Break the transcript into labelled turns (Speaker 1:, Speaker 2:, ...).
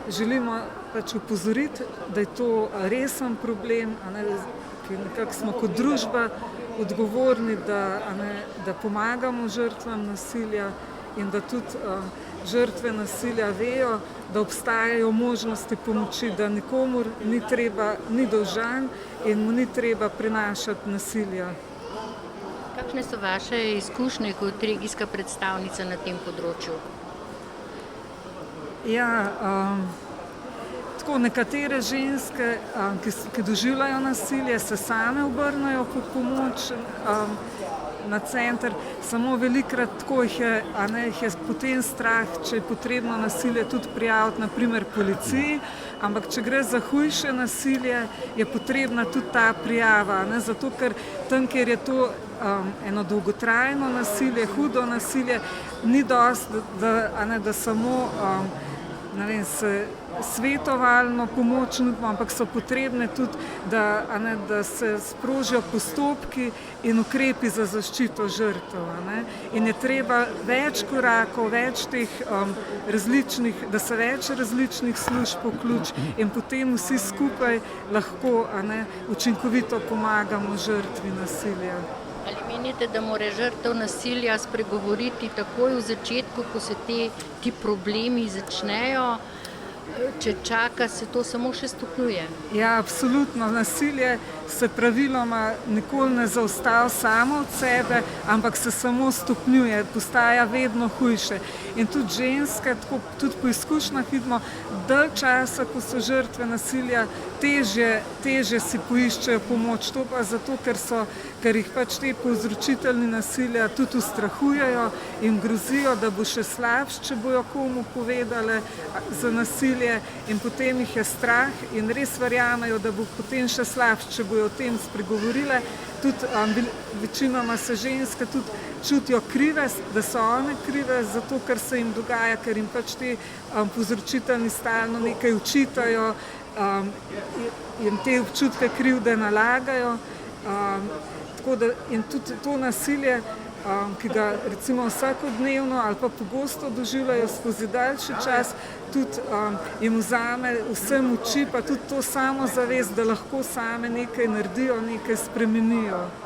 Speaker 1: želimo pač upozoriti, da je to resen problem, ki nekako smo kot družba odgovorni, da pomagamo žrtvam nasilja in da tudi žrtve nasilja vejo, da obstajajo možnosti pomoči, da nikomur ni dolžan in mu ni treba prinašati nasilja.
Speaker 2: Kakšne so vaše izkušnje kot regijska predstavnica na tem področju?
Speaker 1: Ja, tako nekatere ženske, ki doživljajo nasilje, se same obrnejo po pomoč na center, samo velikokrat tako jih je potem strah, če je potrebno nasilje tudi prijaviti, na primer policiji, ampak če gre za hujše nasilje, je potrebna tudi ta prijava, zato ker tam, kjer je to eno dolgotrajno nasilje, hudo nasilje, ni dosti, da samo svetovalno pomoč nudimo, ampak so potrebne tudi, da se sprožijo postopki in ukrepi za zaščito žrtev. In je treba več korakov, več teh različnih, da se več različnih služb vključi in potem vsi skupaj lahko učinkovito pomagamo žrtvi nasilja.
Speaker 2: Ali menite, da mora žrtev nasilja spregovoriti takoj v začetku, ko se ti problemi začnejo? Če čaka, se to samo še stopnjuje?
Speaker 1: Ja, absolutno. Nasilje se praviloma nikoli ne zaustavi samo od sebe, ampak se samo stopnjuje, postaja vedno hujše. In tudi ženske, tudi po izkušnjah vidimo, dalj časa, ko so žrtve nasilja, težje si poiščejo pomoč. To pa zato, ker jih pač ti povzročitelji nasilja tudi ustrahujejo in grozijo, da bo še slabše, če bojo komu povedale za nasilje, in potem jih je strah in res verjamejo, da bo potem še slabše, če bojo o tem spregovorile. Tudi večinoma se ženske tudi čutijo krive, da so one krive, zato ker se jim dogaja, ker jim pač ti povzročitelji stalno nekaj očitajo in te občutke krivde nalagajo. In tudi to nasilje, ki ga recimo vsakodnevno ali pa pogosto doživljajo skozi daljši čas, tudi jim vzame vse moči, pa tudi to samozavest, da lahko same nekaj naredijo, nekaj spremenijo.